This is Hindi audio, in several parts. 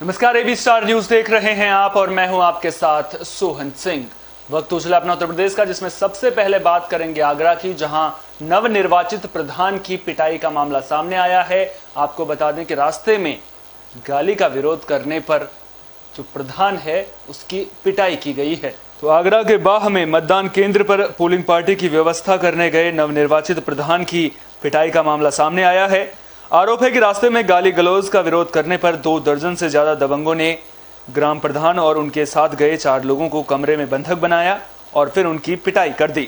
नमस्कार, एबी स्टार न्यूज देख रहे हैं आप और मैं हूं आपके साथ सोहन सिंह। वक्त तो चला अपना उत्तर प्रदेश का, जिसमें सबसे पहले बात करेंगे आगरा की, जहां नवनिर्वाचित प्रधान की पिटाई का मामला सामने आया है। आपको बता दें कि रास्ते में गाली का विरोध करने पर जो प्रधान है उसकी पिटाई की गई है। तो आगरा के बाह में मतदान केंद्र पर पोलिंग पार्टी की व्यवस्था करने गए नवनिर्वाचित प्रधान की पिटाई का मामला सामने आया है। आरोप है कि रास्ते में गाली गलौज का विरोध करने पर 2 दर्जन से ज्यादा दबंगों ने ग्राम प्रधान और उनके साथ गए 4 लोगों को कमरे में बंधक बनाया और फिर उनकी पिटाई कर दी।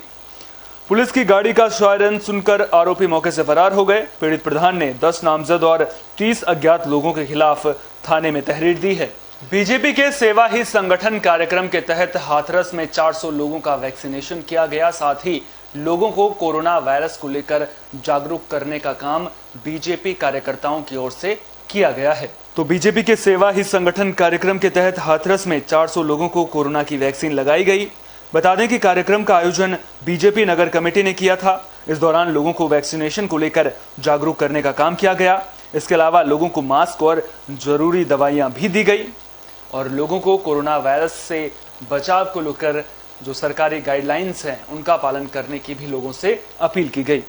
पुलिस की गाड़ी का सायरन सुनकर आरोपी मौके से फरार हो गए। पीड़ित प्रधान ने 10 नामजद और 30 अज्ञात लोगों के खिलाफ थाने में तहरीर दी है। बीजेपी के सेवा ही संगठन कार्यक्रम के तहत हाथरस में 400 लोगों का वैक्सीनेशन किया गया। साथ ही लोगों को कोरोना वायरस को लेकर जागरूक करने का काम बीजेपी कार्यकर्ताओं की ओर से किया गया है। तो बीजेपी के सेवा ही संगठन कार्यक्रम के तहत हाथरस में 400 लोगों को कोरोना की वैक्सीन लगाई गई। बता दें कि कार्यक्रम का आयोजन बीजेपी नगर कमेटी ने किया था। इस दौरान लोगों को वैक्सीनेशन को लेकर जागरूक करने का काम किया गया। इसके अलावा लोगों को मास्क और जरूरी दवाइयां भी दी गई और लोगों को कोरोना वायरस से बचाव को लेकर जो सरकारी गाइडलाइंस हैं उनका पालन करने की भी लोगों से अपील की गई।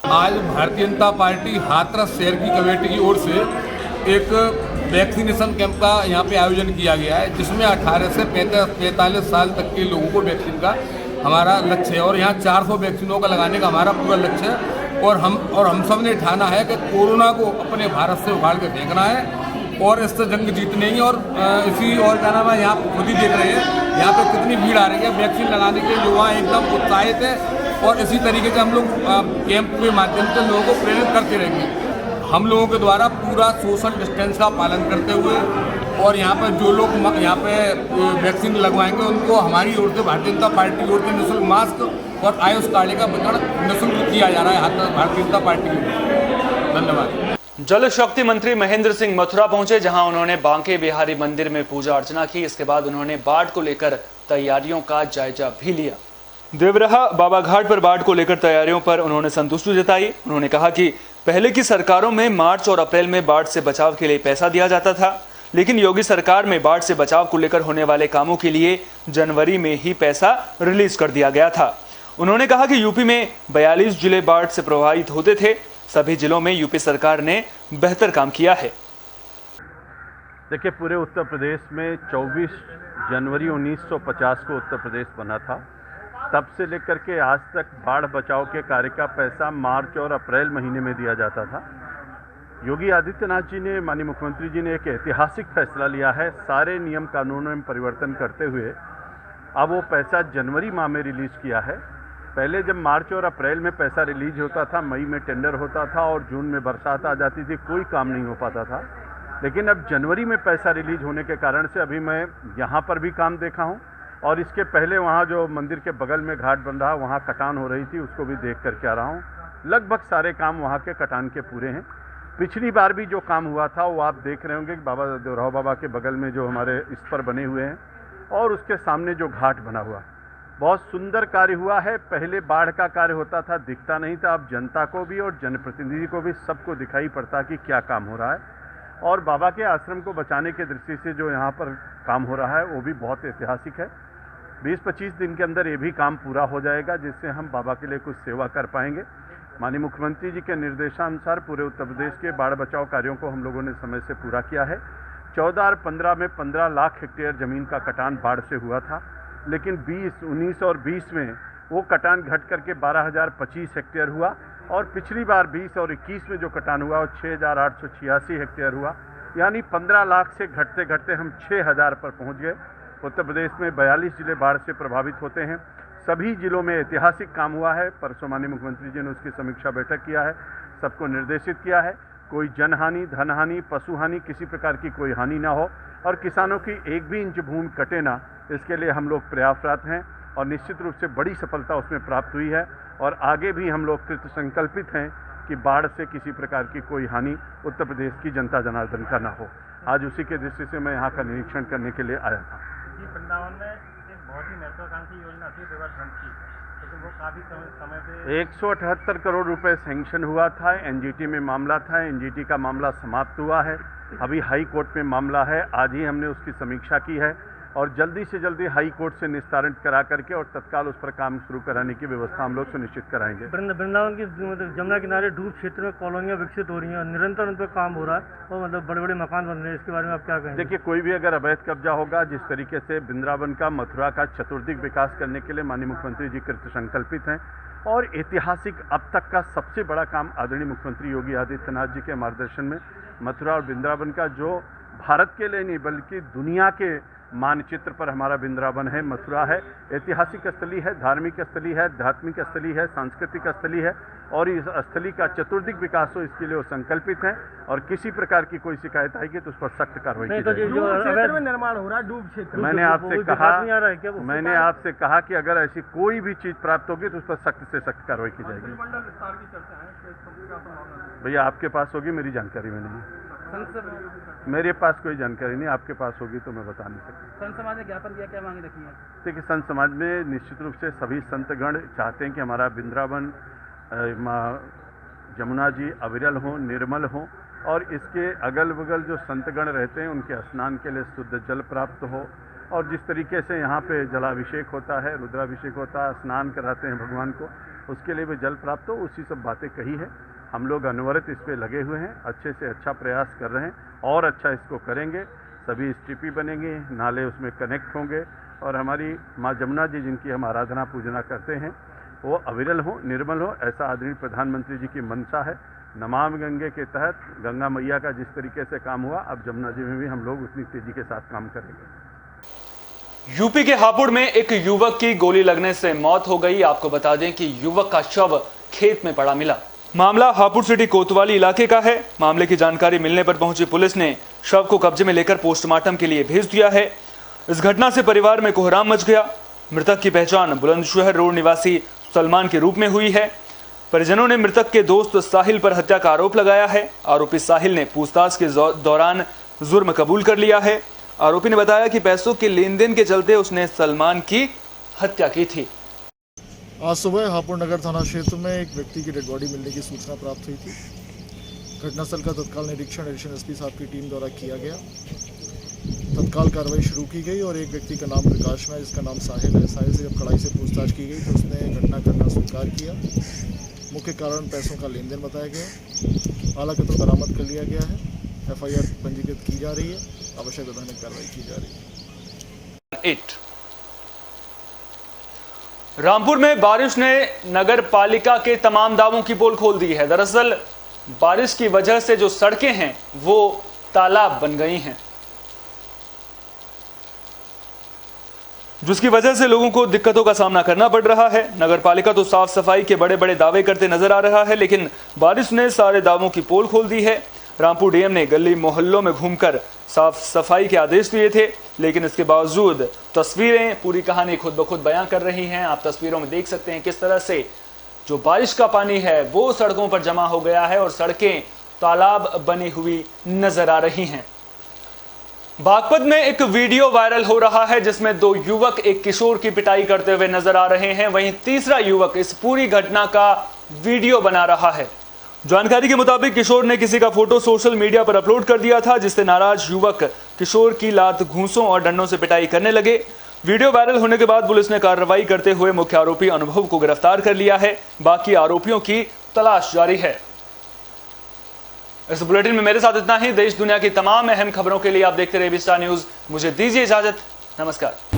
आज भारतीय जनता पार्टी हाथरस शहर की कमेटी की ओर से एक वैक्सीनेशन कैंप का यहाँ पे आयोजन किया गया है, जिसमें 18 से 45 साल तक के लोगों को वैक्सीन का हमारा लक्ष्य है और यहाँ 400 वैक्सीनों का लगाने का हमारा पूरा लक्ष्य है। और हम सब ने ठाना है कि कोरोना को अपने भारत से उखाड़ के फेंकना है और इससे जंग जीतनी है। और इसी और क्या नाम है, यहाँ खुद ही देख रहे हैं यहाँ पे कितनी भीड़ आ रही है वैक्सीन लगाने के लिए। युवा एकदम उत्साहित है और इसी तरीके से हम लोग कैंप के माध्यम से लोगों को प्रेरित करते रहेंगे। हम लोगों के द्वारा पूरा सोशल डिस्टेंस का पालन करते हुए और यहाँ पर जो लोग यहाँ पे वैक्सीन लगवाएंगे उनको हमारी ओर से भारतीय जनता पार्टी की ओर से निःशुल्क मास्क और आयुष कार्ड का वितरण निःशुल्क किया जा रहा है भारतीय जनता पार्टी की ओर से। धन्यवाद। जल शक्ति मंत्री महेंद्र सिंह मथुरा पहुंचे, जहां उन्होंने बांके बिहारी मंदिर में पूजा अर्चना की। इसके बाद उन्होंने बाढ़ को लेकर तैयारियों का जायजा भी लिया। देवराहा बाबा घाट पर बाढ़ को लेकर तैयारियों पर उन्होंने संतुष्टि जताई। उन्होंने कहा कि पहले की सरकारों में मार्च और अप्रैल में बाढ़ से बचाव के लिए पैसा दिया जाता था, लेकिन योगी सरकार में बाढ़ से बचाव को लेकर होने वाले कामों के लिए जनवरी में ही पैसा रिलीज कर दिया गया था। उन्होंने कहा कि यूपी में 42 जिले बाढ़ से प्रभावित होते थे। सभी जिलों में यूपी सरकार ने बेहतर काम किया है। देखिए, पूरे उत्तर प्रदेश में 24 जनवरी 1950 को उत्तर प्रदेश बना था। तब से लेकर के आज तक बाढ़ बचाव के कार्य का पैसा मार्च और अप्रैल महीने में दिया जाता था। योगी आदित्यनाथ जी ने, माननीय मुख्यमंत्री जी ने एक ऐतिहासिक फैसला लिया है। सारे नियम कानूनों में परिवर्तन करते हुए अब वो पैसा जनवरी माह में रिलीज किया है। पहले जब मार्च और अप्रैल में पैसा रिलीज होता था, मई में टेंडर होता था और जून में बरसात आ जाती थी, कोई काम नहीं हो पाता था। लेकिन अब जनवरी में पैसा रिलीज होने के कारण से अभी मैं यहाँ पर भी काम देखा हूँ और इसके पहले वहाँ जो मंदिर के बगल में घाट बन रहा, वहाँ कटान हो रही थी, उसको भी देख करके आ रहा हूँ। लगभग सारे काम वहाँ के कटान के पूरे हैं। पिछली बार भी जो काम हुआ था वो आप देख रहे होंगे कि बाबा देवराहा बाबा के बगल में जो हमारे इस पर बने हुए हैं और उसके सामने जो घाट बना हुआ, बहुत सुंदर कार्य हुआ है। पहले बाढ़ का कार्य होता था, दिखता नहीं था। अब जनता को भी और जनप्रतिनिधि को भी सबको दिखाई पड़ता कि क्या काम हो रहा है। और बाबा के आश्रम को बचाने की दृष्टि से जो यहाँ पर काम हो रहा है वो भी बहुत ऐतिहासिक है। 20-25 दिन के अंदर ये भी काम पूरा हो जाएगा, जिससे हम बाबा के लिए कुछ सेवा कर पाएंगे। माननीय मुख्यमंत्री जी के निर्देशानुसार पूरे उत्तर प्रदेश के बाढ़ बचाव कार्यों को हम लोगों ने समय से पूरा किया है। 14 और 15 में 15 लाख हेक्टेयर जमीन का कटान बाढ़ से हुआ था, लेकिन 20, 19 और 20 में वो कटान घट करके 12,025 हेक्टेयर हुआ और पिछली बार 20 और 21 में जो कटान हुआ वो 6,886 हेक्टेयर हुआ। यानी 15 लाख से घटते घटते हम 6,000 पर पहुंच गए। उत्तर प्रदेश में 42 जिले बाढ़ से प्रभावित होते हैं। सभी जिलों में ऐतिहासिक काम हुआ है। परसों माननीय मुख्यमंत्री जी ने उसकी समीक्षा बैठक किया है, सबको निर्देशित किया है कोई जनहानि, धनहानि, पशुहानि, किसी प्रकार की कोई हानि ना हो और किसानों की एक भी इंच भूमि कटे ना, इसके लिए हम लोग प्रयासरत हैं और निश्चित रूप से बड़ी सफलता उसमें प्राप्त हुई है। और आगे भी हम लोग कृत संकल्पित हैं कि बाढ़ से किसी प्रकार की कोई हानि उत्तर प्रदेश की जनता जनार्दन का ना हो। आज उसी के दृष्टि से मैं यहाँ का निरीक्षण करने के लिए आया था। वृंदावन में एक बहुत ही महत्वाकांक्षी योजना थी रिवर फ्रंट की, तो वो काफ़ी समय से 178 करोड़ रुपए सैंक्शन हुआ था। एनजीटी में मामला था, एनजीटी का मामला समाप्त हुआ है। अभी हाई कोर्ट में मामला है। आज ही हमने उसकी समीक्षा की है और जल्दी से जल्दी हाई कोर्ट से निस्तारण करा करके और तत्काल उस पर काम शुरू कराने की व्यवस्था हम लोग सुनिश्चित कराएंगे। वृंदावन की मतलब जमुना किनारे डूब क्षेत्र में कॉलोनियाँ विकसित हो रही हैं और निरंतर उन पर काम हो रहा है और मतलब बड़े बड़े मकान बन रहे हैं, इसके बारे में आप क्या कहेंगे? देखिए, कोई भी अगर अवैध कब्जा होगा, जिस तरीके से वृंदावन का, मथुरा का चतुर्दिक विकास करने के लिए माननीय मुख्यमंत्री जी कृत संकल्पित हैं और ऐतिहासिक अब तक का सबसे बड़ा काम आदरणीय मुख्यमंत्री योगी आदित्यनाथ जी के मार्गदर्शन में मथुरा और वृंदावन का, जो भारत के लिए नहीं बल्कि दुनिया के मानचित्र पर हमारा वृंदावन है, मथुरा है, ऐतिहासिक स्थली है, धार्मिक स्थली है, आध्यात्मिक स्थली है, सांस्कृतिक स्थली है और इस स्थली का चतुर्दिक विकास हो, इसके लिए वो संकल्पित हैं और किसी प्रकार की कोई शिकायत आएगी तो उस पर सख्त कार्रवाई की जाएगी। जो क्षेत्र में निर्माण हो रहा है डूब क्षेत्र, मैंने आपसे कहा कि अगर ऐसी कोई भी चीज प्राप्त होगी तो उस पर सख्त से सख्त कार्रवाई की जाएगी। भैया आपके पास होगी, मेरी जानकारी में नहीं, मेरे पास कोई जानकारी नहीं, आपके पास होगी तो मैं बता नहीं सकता। संत समाज ने ज्ञापन दिया, क्या मांगे रखी है? देखिए, संत समाज में निश्चित रूप से सभी संतगण चाहते हैं कि हमारा वृंदावन, माँ जमुना जी अविरल हो, निर्मल हो और इसके अगल बगल जो संतगण रहते हैं उनके स्नान के लिए शुद्ध जल प्राप्त हो और जिस तरीके से यहाँ पे जलाभिषेक होता है, रुद्राभिषेक होता है, स्नान कराते हैं भगवान को, उसके लिए भी जल प्राप्त हो, उसी सब बातें कही है। हम लोग अनवरत इस पे लगे हुए हैं, अच्छे से अच्छा प्रयास कर रहे हैं और अच्छा इसको करेंगे। सभी स्टीपी बनेंगे, नाले उसमें कनेक्ट होंगे और हमारी माँ जमुना जी जिनकी हम आराधना पूजना करते हैं वो अविरल हो, निर्मल हो, ऐसा आदरणीय प्रधानमंत्री जी की मंशा है। नमामि गंगे के तहत गंगा मैया का जिस तरीके से काम हुआ, अब जमुना जी में भी हम लोग उतनी तेजी के साथ काम करेंगे। यूपी के हापुड़ में एक युवक की गोली लगने से मौत हो गई। आपको बता दें कि युवक का शव खेत में पड़ा मिला। मामला हापुड़ सिटी कोतवाली इलाके का है। मामले की जानकारी मिलने पर पहुंची पुलिस ने शव को कब्जे में लेकर पोस्टमार्टम के लिए भेज दिया है। इस घटना से परिवार में कोहराम मच गया। मृतक की पहचान बुलंदशहर रोड निवासी सलमान के रूप में हुई है। परिजनों ने मृतक के दोस्त साहिल पर हत्या का आरोप लगाया है। आरोपी साहिल ने पूछताछ के दौरान जुर्म कबूल कर लिया है। आरोपी ने बताया कि पैसों के लेन देन के चलते उसने सलमान की हत्या की थी। आज सुबह हापुड़ नगर थाना क्षेत्र में एक व्यक्ति की डेड बॉडी मिलने की सूचना प्राप्त हुई थी। घटनास्थल का तत्काल निरीक्षण एडिशनल एसपी साहब की टीम द्वारा किया गया। तत्काल कार्रवाई शुरू की गई और एक व्यक्ति का नाम प्रकाश में, जिसका नाम साहिल है। साहिल से जब कड़ाई से पूछताछ की गई तो उसने घटना करना स्वीकार किया। मुख्य कारण पैसों का लेन देन बताया गया। आला कत्ल बरामद कर लिया गया है। FIR पंजीकृत की जा रही है। आवश्यक वैधानिक कार्रवाई की जा रही है। रामपुर में बारिश ने नगर पालिका के तमाम दावों की पोल खोल दी है। दरअसल बारिश की वजह से जो सड़कें हैं वो तालाब बन गई हैं, जिसकी वजह से लोगों को दिक्कतों का सामना करना पड़ रहा है। नगर पालिका तो साफ सफाई के बड़े बड़े दावे करते नजर आ रहा है, लेकिन बारिश ने सारे दावों की पोल खोल दी है। रामपुर डीएम ने गली मोहल्लों में घूमकर साफ सफाई के आदेश दिए थे, लेकिन इसके बावजूद तस्वीरें पूरी कहानी खुद ब खुद बयां कर रही हैं। आप तस्वीरों में देख सकते हैं किस तरह से जो बारिश का पानी है वो सड़कों पर जमा हो गया है और सड़कें तालाब बनी हुई नजर आ रही हैं। बागपत में एक वीडियो वायरल हो रहा है जिसमें दो युवक एक किशोर की पिटाई करते हुए नजर आ रहे हैं। वहीं तीसरा युवक इस पूरी घटना का वीडियो बना रहा है। जानकारी के मुताबिक किशोर ने किसी का फोटो सोशल मीडिया पर अपलोड कर दिया था, जिससे नाराज युवक किशोर की लात, घूंसों और डंडों से पिटाई करने लगे। वीडियो वायरल होने के बाद पुलिस ने कार्रवाई करते हुए मुख्य आरोपी अनुभव को गिरफ्तार कर लिया है। बाकी आरोपियों की तलाश जारी है। इस बुलेटिन में मेरे साथ इतना ही। देश दुनिया की तमाम अहम खबरों के लिए आप देखते रहिए एबी स्टार न्यूज। मुझे दीजिए इजाजत। नमस्कार।